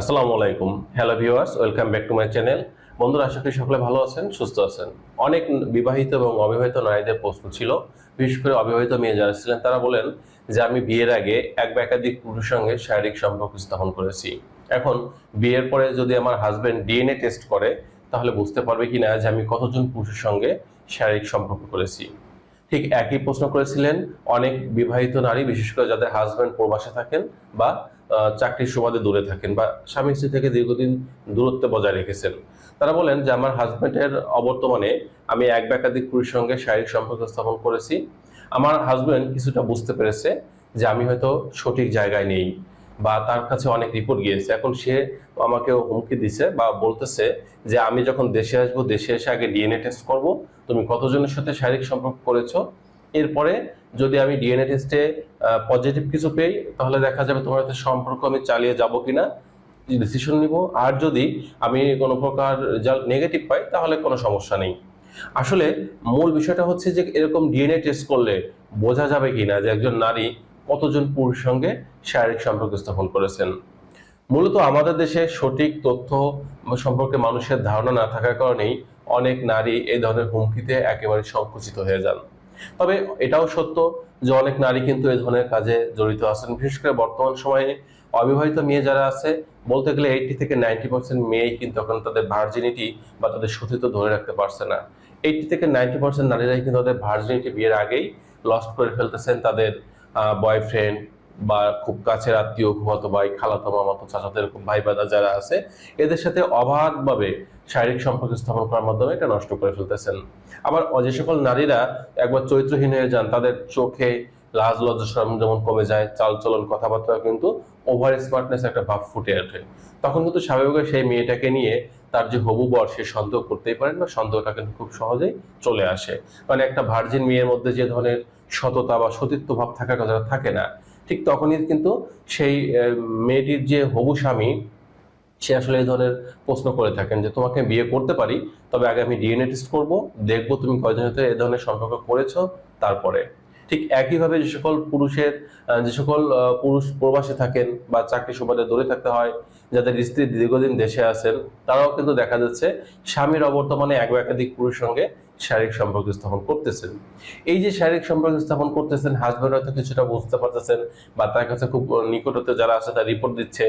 আসসালামু আলাইকুম। Hello viewers, welcome back to my channel. বন্ধুরা, আশা করি সকলে ভালো আছেন, সুস্থ আছেন। অনেক বিবাহিত এবং অবিবাহিত নারীদের প্রশ্ন ছিল, বিশেষ করে অবিবাহিত মেয়ে যারা ছিলেন তারা বলেন যে আমি বিয়ের আগে এক বা একাধিক পুরুষের সঙ্গে শারীরিক সম্পর্ক স্থাপন করেছি। এখন বিয়ের পরে যদি আমার হাজবেন্ড ডিএনএ টেস্ট করে তাহলে বুঝতে পারবে কিনা যে আমি কতজন পুরুষের সঙ্গে শারীরিক সম্পর্ক করেছি। ঠিক একই প্রশ্ন করেছিলেন অনেক বিবাহিত নারী, বিশেষ করে যাদের হাজবেন্ড প্রবাসে থাকেন বা চাকরির সুবাদে দূরে থাকেন বা স্বামী স্ত্রী থেকে দীর্ঘদিন দূরত্ব বজায় রেখেছেন। তারা বলেন যে আমার হাজবেন্ডের অবর্তমানে আমি এক বা একাধিক পুরুষের সঙ্গে শারীরিক সম্পর্ক স্থাপন করেছি। আমার হাজবেন্ড কিছুটা বুঝতে পেরেছে যে আমি হয়তো সঠিক জায়গায় নেই বা তার কাছে অনেক রিপোর্ট গিয়েছে। এখন সে আমাকে হুমকি দিছে বা বলতেছে যে আমি যখন দেশে আসবো, দেশে এসে আগে ডিএনএ টেস্ট করব, তুমি কতজনের সাথে শারীরিক সম্পর্ক করেছো, এরপরে যদি আমি ডিএনএ টেস্টে পজিটিভ কিছু পেই তাহলে দেখা যাবে তোমার সাথে সম্পর্ক আমি চালিয়ে যাব কিনা ডিসিশন নিব। আর যদি আমি কোনো প্রকার রেজাল্ট নেগেটিভ পাই তাহলে কোনো সমস্যা নেই। আসলে মূল বিষয়টা হচ্ছে যে এরকম ডিএনএ টেস্ট করলে বোঝা যাবে কিনা যে একজন নারী কতজন পুরুষের সঙ্গে শারীরিক সম্পর্ক স্থাপন করেছেন। মূলত আমাদের দেশে সঠিক তথ্য সম্পর্কে মানুষের ধারণা না থাকার কারণেই অনেক নারী এই ধরনের হুমকিতে একেবারে সংকুচিত হয়ে যান। তবে এটাও সত্য যে অনেক নারী কিন্তু এই ধরনের কাজে জড়িত আছেন। বিশেষ করে বর্তমান সময়ে অবিবাহিত মেয়ে যারা আছে, বলতে গেলে 80 থেকে 90% মেয়েই কিন্তু এখন তাদের ভার্জিনিটি বা তাদের সতীত্ব ধরে রাখতে পারছে না। 80 থেকে 90% নারীরাই কিন্তু তাদের ভার্জিনিটি বিয়ের আগেই লস্ট করে ফেলতেছেন তাদের বয়ফ্রেন্ড বা খুব কাছের আত্মীয়, ফুফাতো ভাই, খালাতো মামাতো চাচাতো এরকম ভাই বাদা যারা আছে এদের সাথে অবাধভাবে শারীরিক সম্পর্ক স্থাপন করার মাধ্যমে এটা নষ্ট করে ফেলতেছেন। আবার যে সকল নারীরা একবার চরিত্রহীন হয়ে যান, তাদের চোখে লাজ লজ্জা শরম যেমন কমে যায়, চালচলন কথাবার্তা কিন্তু ওভার স্মার্টনেস একটা ভাব ফুটে ওঠে, তখন কিন্তু স্বাভাবিকভাবে সেই মেয়েটাকে নিয়ে তার যে হবু বর সে সন্দেহ করতেই পারেন বা সন্দেহটা কিন্তু খুব সহজেই চলে আসে। মানে একটা ভার্জিন মেয়ের মধ্যে যে ধরনের সততা বা সতীত্ব ভাব থাকার কথা থাকে না, ঠিক তখনই কিন্তু সেই মেয়েটির যে হবু স্বামী সে আসলে এই ধরনের প্রশ্ন করে থাকেন যে তোমাকে বিয়ে করতে পারি, তবে আগে আমি ডিএনএ টেস্ট করবো, দেখবো তুমি কয়জনের সাথে এই ধরনের সম্পর্ক করেছো, তারপরে। ঠিক একইভাবে যে সকল পুরুষ প্রবাসে থাকেন বা চাকরি সুবাদে দূরে থাকতে হয়, যাদের স্ত্রী দীর্ঘদিন দেশে আছেন, তারাও কিন্তু দেখা যাচ্ছে স্বামীর অবর্তমানে এক বা একাধিক পুরুষের সঙ্গে শারীরিক সম্পর্ক স্থাপন করতেছেন। এই যে শারীরিক সম্পর্ক স্থাপন করতেছেন, হাজবেন্ড হয়তো কিছুটা বুঝতে পারতেছেন বা তার কাছে খুব নিকটতে যারা আছে তার রিপোর্ট দিচ্ছে,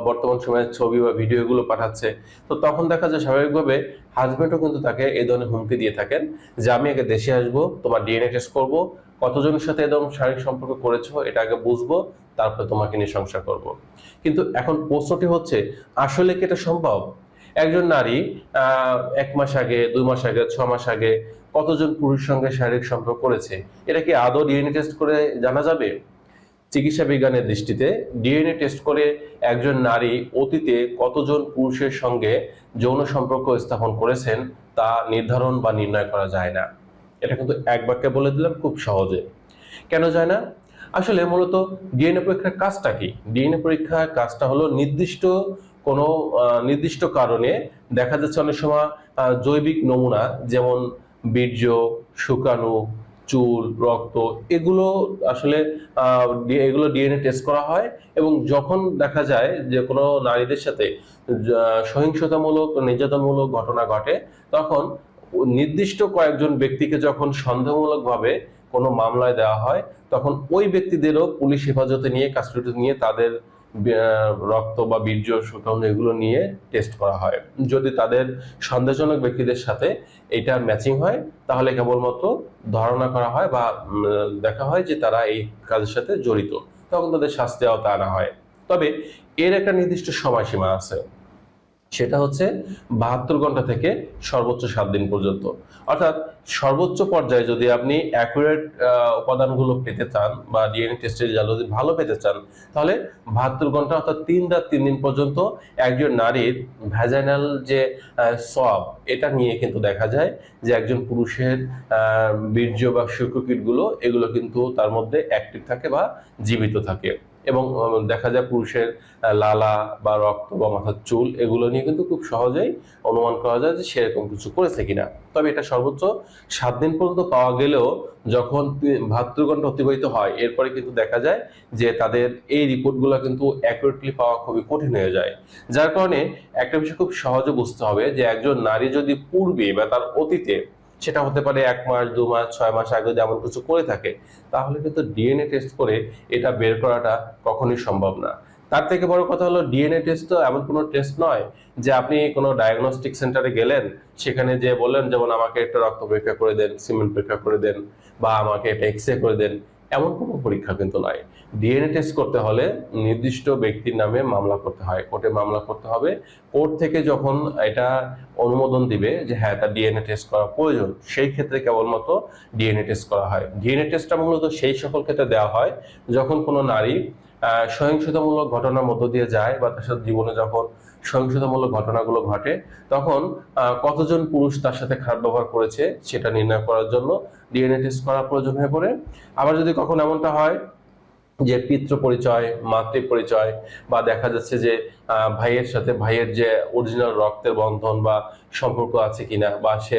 বর্তমান সময়ে ছবি বা ভিডিও এগুলো পাঠাচ্ছে। তো তখন দেখা যায় স্বাভাবিকভাবে হাজবেন্ডও কিন্তু তাকে এই ধরনের হুমকি দিয়ে থাকেন যে আমি আগে দেশে আসবো, তোমার ডিএনএ টেস্ট করবো, কতজনের সাথে একদম শারীরিক সম্পর্ক করেছো এটা আগে বুঝবো, তারপরে তোমাকে নিয়ে সংসার করব। কিন্তু এখন প্রশ্নটি হচ্ছে, আসলে কি এটা সম্ভব? একজন নারী 1 মাস আগে, 2 মাস আগে, 6 মাস আগে কতজন পুরুষের সঙ্গে শারীরিক সম্পর্ক করেছে, এটা কি আদৌ ডিএনএ টেস্ট করে জানা যাবে? চিকিৎসা বিজ্ঞানের দৃষ্টিতে ডিএনএ টেস্ট করে একজন নারী অতীতে কতজন পুরুষের সঙ্গে যৌন সম্পর্ক স্থাপন করেছেন তা নির্ধারণ বা নির্ণয় করা যায় না। এটা কিন্তু এক বাক্যে বলে দিলাম, খুব সহজে। কেন যায় না? আসলে মূলত ডিএনএ পরীক্ষার কাজটা কি? ডিএনএ পরীক্ষার কাজটা হলো কোনো নির্দিষ্ট কারণে দেখা যাচ্ছে অনেক সময় জৈবিক নমুনা, যেমন বীর্য, শুক্রাণু, চুল, রক্ত, এগুলো আসলে এগুলো ডিএনএ টেস্ট করা হয়। এবং যখন দেখা যায় যে কোনো নারীদের সাথে সহিংসতামূলক নির্যাতনমূলক ঘটনা ঘটে, তখন নির্দিষ্ট কয়েকজন ব্যক্তিকে যখন সন্দেহমূলকভাবে কোনো মামলায় দেওয়া হয়, তখন ওই ব্যক্তিদেরও পুলিশ হেফাজতে নিয়ে, কাস্টডিতে নিয়ে তাদের রক্ত বা বীর্য, শুক্রাণু এগুলো নিয়ে টেস্ট করা হয়। যদি তাদের সন্দেহজনক ব্যক্তিদের সাথে এটা ম্যাচিং হয় তাহলে কেবলমাত্র ধারণা করা হয় বা দেখা হয় যে তারা এই কাজের সাথে জড়িত, তখন তাদের শাস্তি আওতায় আনা হয়। তবে এর একটা নির্দিষ্ট সময়সীমা আছে, সেটা হচ্ছে 72 ঘন্টা থেকে সর্বোচ্চ 7 দিন পর্যন্ত। অর্থাৎ সর্বোচ্চ পর্যায়ে যদি আপনি অ্যাকুরেট উপাদানগুলো পেতে চান বা ডিএনএ টেস্টের রেজাল্ট যদি ভালো পেতে চান, তাহলে 72 ঘন্টা অর্থাৎ 3 রাত 3 দিন পর্যন্ত একজন নারীর ভ্যাজাইনাল যে সোয়াব, এটা নিয়ে কিন্তু দেখা যায় যে একজন পুরুষের বীর্য বা শুক্রকীটগুলো এগুলো কিন্তু তার মধ্যে অ্যাক্টিভ থাকে বা জীবিত থাকে। এবং দেখা যায় পুরুষের লালা বা রক্ত বা মাথার চুল এগুলো নিয়ে কিন্তু খুব সহজেই অনুমান করা যায় যে সেরকম কিছু করেছে কিনা। তবে এটা সর্বোচ্চ 7 দিন পর্যন্ত পাওয়া গেলেও যখন 72 ঘন্টা অতিবাহিত হয় এরপরে কিন্তু দেখা যায় যে তাদের এই রিপোর্টগুলো কিন্তু অ্যাকুরেটলি পাওয়া খুবই কঠিন হয়ে যায়। যার কারণে একটা বিষয় খুব সহজে বুঝতে হবে যে একজন নারী যদি পূর্বে বা তার অতীতে, সেটা হতে পারে 1 মাস 2 মাস 6 মাস আগে যদি এমন কিছু করে থাকে, তাহলে কিন্তু ডিএনএ টেস্ট করে এটা বের করাটা কখনোই সম্ভব না। তার থেকে বড় কথা হলো ডিএনএ টেস্ট তো এমন কোনো টেস্ট নয় যে আপনি কোনো ডায়াগনস্টিক সেন্টারে গেলেন, সেখানে যে বললেন যেমন আমাকে একটা রক্ত পরীক্ষা করে দেন, সিমেন্ট পরীক্ষা করে দেন, বা আমাকে একটা এক্সরে করে দেন, এমন কোনো পরীক্ষা কিন্তু নয়। ডিএনএ টেস্ট করতে হলে নির্দিষ্ট ব্যক্তির নামে মামলা করতে হয়, কোর্টে মামলা করতে হবে। কোর্ট থেকে যখন এটা অনুমোদন দিবে যে হ্যাঁ তার ডিএনএ টেস্ট করা প্রয়োজন, সেই ক্ষেত্রে কেবলমাত্র ডিএনএ টেস্ট করা হয়। ডিএনএ টেস্টটা মূলত সেই সকল ক্ষেত্রে দেওয়া হয় যখন কোনো নারী সহিংসতামূলক ঘটনার মধ্য দিয়ে যায় বা তার সাথে জীবনে যখন সহিংসতামূলক ঘটনাগুলো ঘটে, তখন কতজন পুরুষ তার সাথে খারাপ ব্যবহার করেছে সেটা নির্ণয় করার জন্য ডিএনএ টেস্ট করা প্রয়োজন হয়ে পড়ে। আবার যদি কখনো এমনটা হয় যে পিতৃ পরিচয়, মাতৃ পরিচয়, বা দেখা যাচ্ছে যে ভাইয়ের সাথে ভাইয়ের যে অরিজিনাল রক্তের বন্ধন বা সম্পর্ক আছে কিনা, বা সে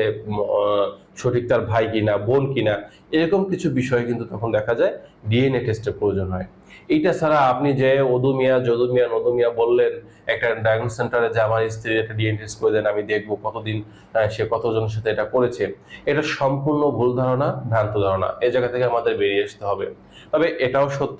সঠিক তার ভাই কিনা বোন কিনা, এরকম কিছু বিষয় কিন্তু তখন দেখা যায় ডিএনএ টেস্টের প্রয়োজন হয়। এইটা ছাড়া আপনি যে অদু মিয়া যদু মিয়া নদু মিয়া বললেন একটা ডায়াগনোস সেন্টারে যে আমার স্ত্রীর একটা ডিএনএ টেস্ট করে দেন, আমি দেখবো কতদিন সে কতজনের সাথে এটা করেছে, এটা সম্পূর্ণ ভুল ধারণা, ভ্রান্ত ধারণা। এই জায়গা থেকে আমাদের বেরিয়ে আসতে হবে। তবে এটাও সত্য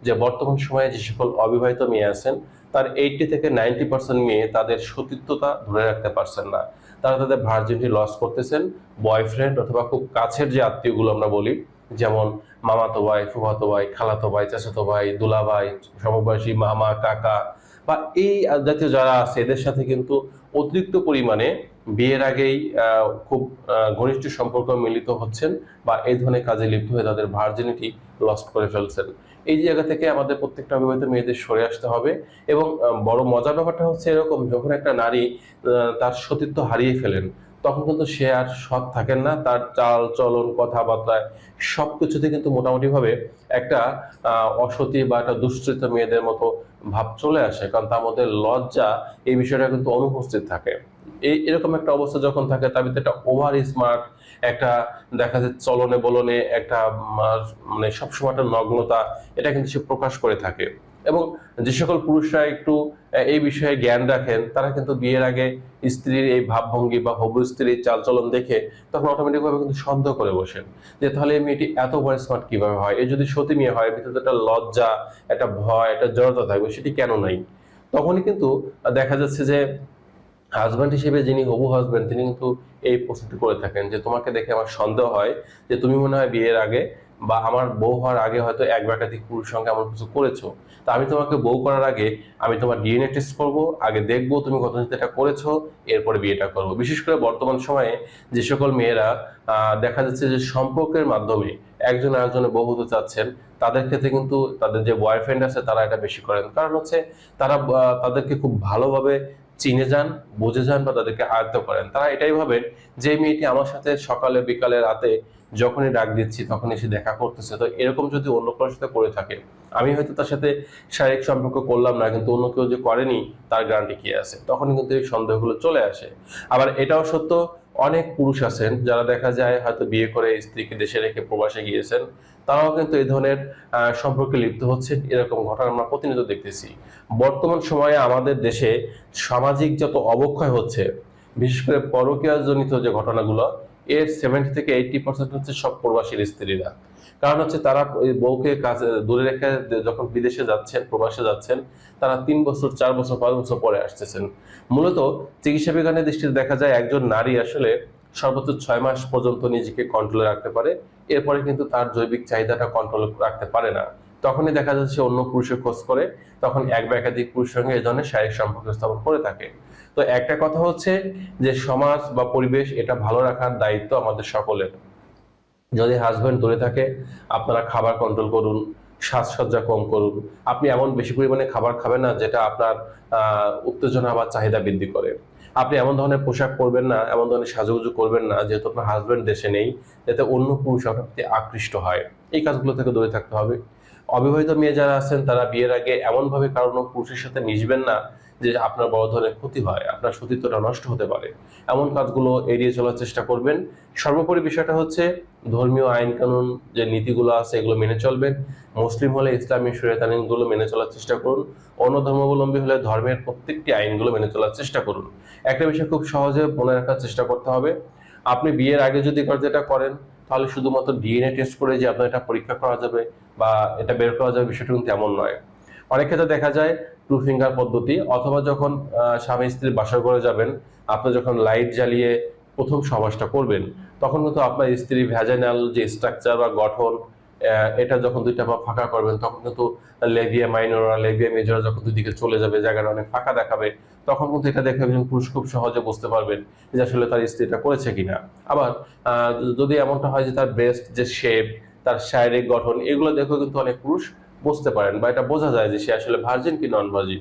যে বর্তমান সময়ে যে সকল অবিবাহিত মেয়ে আছেন তার 80 থেকে 90% মেয়ে তাদের সতীত্বতা ধরে রাখতে পারছেন না। তারা তাদের ভার্জিনিটি লস করতেছেন বয়ফ্রেন্ড অথবা খুব কাছের যে আত্মীয়গুলো আমরা বলি, যেমন মামাতো ভাই, ফুফাতো ভাই, খালাতো ভাই, চাচাতো ভাই, দুলা ভাই, সমবয়সী মামা, কাকা, বা এই জাতীয় যারা আছে এদের সাথে কিন্তু অতিরিক্ত পরিমাণে বিয়ের আগেই খুব ঘনিষ্ঠ সম্পর্ক মিলিত হচ্ছেন, বা এই ধরনের কাজে লিপ্ত হয়ে তাদের ভার্জিনিটি লস্ট করে ফেলছেন। এই জায়গা থেকে আমাদের প্রত্যেকটা অবিবাহিত মেয়েদের সরে আসতে হবে। এবং বড় মজার ব্যাপারটা হচ্ছে এরকম, যখন একটা নারী তার সতীত্ব হারিয়ে ফেলেন, তখন কিন্তু সে আর সৎ থাকেন না। তার চাল চলন কথাবার্তায় সবকিছুতে কিন্তু মোটামুটি ভাবে একটা অসতী বা একটা দুশ্চরিত্র মেয়েদের মতো ভাব চলে আসে, কারণ তার মধ্যে লজ্জা এই বিষয়টা কিন্তু অনুপস্থিত থাকে। এরকম একটা অবস্থা যখন থাকে, তার ভিতরে একটা ওভার স্মার্ট একটা দেখা যায় চলনে বলনে একটা মানে সবসময় একটা নগ্নতা, এটা কিন্তু সে প্রকাশ করে থাকে। এবং যে সকল পুরুষরা একটু এই বিষয়ে জ্ঞান রাখেন, তারা কিন্তু বিয়ের আগে স্ত্রীর এই ভাবভঙ্গি বা হবু স্ত্রীর চালচলন দেখে তখন অটোমেটিক ভাবে কিন্তু সন্দেহ করে বসেন যে তাহলে এই মেয়েটি এত বড় স্মার্ট কিভাবে হয়, এ যদি সতী মেয়ে হয় ভিতরে একটা লজ্জা, একটা ভয়, একটা জড়তা থাকবে, সেটি কেন নাই? তখনই কিন্তু দেখা যাচ্ছে যে হাজব্যান্ড হিসেবে যিনি হবু হাজব্যান্ড, তিনি কিন্তু এই প্রশ্নটি করে থাকেন যে তোমাকে দেখে আমার সন্দেহ হয় যে তুমি মনে হয় বিয়ের আগে বা আমার বউ হওয়ার আগে হয়তো এক বা একাধিক পুরুষের সঙ্গে এমন কিছু করেছো। তা আমি তোমাকে বউ করার আগে আমি তোমার ডিএনএ টেস্ট করবো, আগে দেখবো তুমি কতদিন এটা করেছো, এরপরে বিয়েটা করবো। বিশেষ করে বর্তমান সময়ে যে সকল মেয়েরা দেখা যাচ্ছে যে সম্পর্কের মাধ্যমে একজন আরেকজনের বউ হতে চাচ্ছেন, তাদের ক্ষেত্রে কিন্তু তাদের যে বয়ফ্রেন্ড আছে তারা এটা বেশি করেন। কারণ হচ্ছে তারা তাদেরকে খুব ভালোভাবে চিনে যান, বুঝে যান, বা তাদেরকে আয়ত্ত করেন। তারা এটাই ভাবেন যে মেয়েটি আমার সাথে সকালে বিকালে রাতে যখনই ডাক দিচ্ছি তখনই সে দেখা করতেছে, তো এরকম যদি অন্য কারোর সাথে করে থাকে, আমি হয়তো তার সাথে শারীরিক সম্পর্ক করলাম না, কিন্তু অন্য কেউ যে করেনি তার গ্যারান্টি কি আছে? তখনই কিন্তু এই সন্দেহগুলো চলে আসে। আবার এটাও সত্য, অনেক পুরুষ আছেন যারা দেখা যায় হয়তো বিয়ে করে স্ত্রীকে দেশে রেখে প্রবাসে গিয়েছেন, তারাও কিন্তু এই ধরনের সম্পর্কে লিপ্ত হচ্ছে। এরকম ঘটনা আমরা প্রতিনিয়ত দেখতেছি। বর্তমান সময়ে আমাদের দেশে সামাজিক যত অবক্ষয় হচ্ছে, বিশেষ করে পরকীয়া জনিত যে ঘটনাগুলো, এর 70 থেকে 80% হচ্ছে সব প্রবাসীর স্ত্রীরা। কারণ হচ্ছে তারা ওই বউকে কাজে দূরে রেখে যখন বিদেশে যাচ্ছেন, প্রবাসে যাচ্ছেন, তারা 3 বছর 4 বছর 5 বছর পরে আসতেছেন। মূলত চিকিৎসা বিজ্ঞানের দৃষ্টিতে দেখা যায় একজন নারী আসলে সর্বোচ্চ 6 মাস পর্যন্ত নিজেকে কন্ট্রোলে রাখতে পারে, এরপরে কিন্তু তার জৈবিক চাহিদাটা কন্ট্রোল রাখতে পারে না। তখনই দেখা যাচ্ছে অন্য পুরুষের খোঁজ করে, তখন এক বা একাধিক পুরুষের সঙ্গে এই ধরনের শারীরিক সম্পর্ক স্থাপন করে থাকে। তো একটা কথা হচ্ছে যে সমাজ বা পরিবেশ এটা ভালো রাখার দায়িত্ব আমাদের সকলের। যদি হাজবেন্ড দূরে থাকে, আপনারা খাবার কন্ট্রোল করুন, সাজসজ্জা কম করুন। আপনি এমন বেশি পরিমাণে খাবার খাবেন না যেটা আপনার উত্তেজনা বা চাহিদা বৃদ্ধি করে। আপনি এমন ধরনের পোশাক পরবেন না, এমন ধরনের সাজুগুজু করবেন না যেহেতু আপনার হাজবেন্ড দেশে নেই, যাতে অন্য পুরুষ আপনার প্রতি আকৃষ্ট হয়। এই কাজগুলো থেকে দূরে থাকতে হবে। অবিবাহিত মেয়ে যারা আছেন তারা বিয়ের আগে এমনভাবে কারণ পুরুষের সাথে মিশবেন না যে আপনার বড় ধরনের ক্ষতি হয়, আপনার সতীত্বটা নষ্ট হতে পারে। এমন কাজগুলো এড়িয়ে চলার চেষ্টা করবেন। সর্বোপরি বিষয়টা হচ্ছে ধর্মীয় আইন কানুন যে নীতিগুলো আছে এগুলো মেনে চলবেন। মুসলিম হলে ইসলামী শরিয়ত আইনগুলো মেনে চলার চেষ্টা করুন। অন্য ধর্মাবলম্বী হলে ধর্মের প্রত্যেকটি আইনগুলো মেনে চলার চেষ্টা করুন। একটা বিষয় খুব সহজে মনে রাখার চেষ্টা করতে হবে, আপনি বিয়ের আগে যদি যেটা করেন তাহলে শুধুমাত্র ডিএনএ টেস্ট করে যে আপনার এটা পরীক্ষা করা যাবে বা এটা বের করা যাবে বিষয়টা কিন্তু এমন নয়। অনেক ক্ষেত্রে দেখা যায় টু ফিঙ্গার পদ্ধতি, অথবা যখন স্বামী স্ত্রীর বাসর ঘরে যাবেন, আপনি যখন লাইট জ্বালিয়ে প্রথম সহবাসটা করবেন তখন কিন্তু আপনার স্ত্রী ভ্যাজাইনাল যে স্ট্রাকচার বা গঠন, এটা যখন দুইটা পা ফাঁকা করবেন তখন কিন্তু লেভিয়া মাইনরা লেভিয়া মেজরা যখন দুদিকে চলে যাবে, জায়গাটা অনেক ফাঁকা দেখাবে, তখন কিন্তু এটা দেখে একজন পুরুষ খুব সহজে বুঝতে পারবেন যে আসলে তার স্ত্রীটা করেছে কিনা। আবার যদি এমনটা হয় যে তার ব্রেস্ট যে শেপ, তার শারীরিক গঠন, এগুলো দেখেও কিন্তু অনেক পুরুষ বুঝতে পারেন বা এটা বোঝা যায় যে সে আসলে ভার্জিন কি নন ভার্জিন।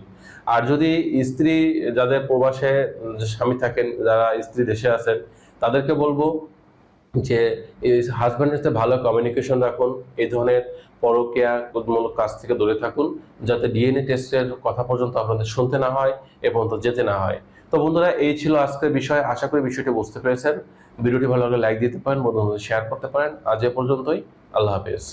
আর যদি স্ত্রী যাদের প্রবাসে যে স্বামী থাকেন, যারা স্ত্রী দেশে আছেন, তাদেরকে বলবো যে এই হাজব্যান্ডের সাথে ভালো কমিউনিকেশন রাখুন, এই ধরনের পরকীয়ামূলক কাজ থেকে দূরে থাকুন, যাতে ডিএনএ টেস্টের কথা পর্যন্ত আপনাদের শুনতে না হয় এবং তো যেতে না হয়। তো বন্ধুরা, এই ছিল আজকের বিষয়। আশা করি বিষয়টি বুঝতে পেরেছেন। ভিডিওটি ভালো লাগলে লাইক দিতে পারেন, বন্ধুদের শেয়ার করতে পারেন। আজ এ পর্যন্তই। আল্লাহ হাফেজ।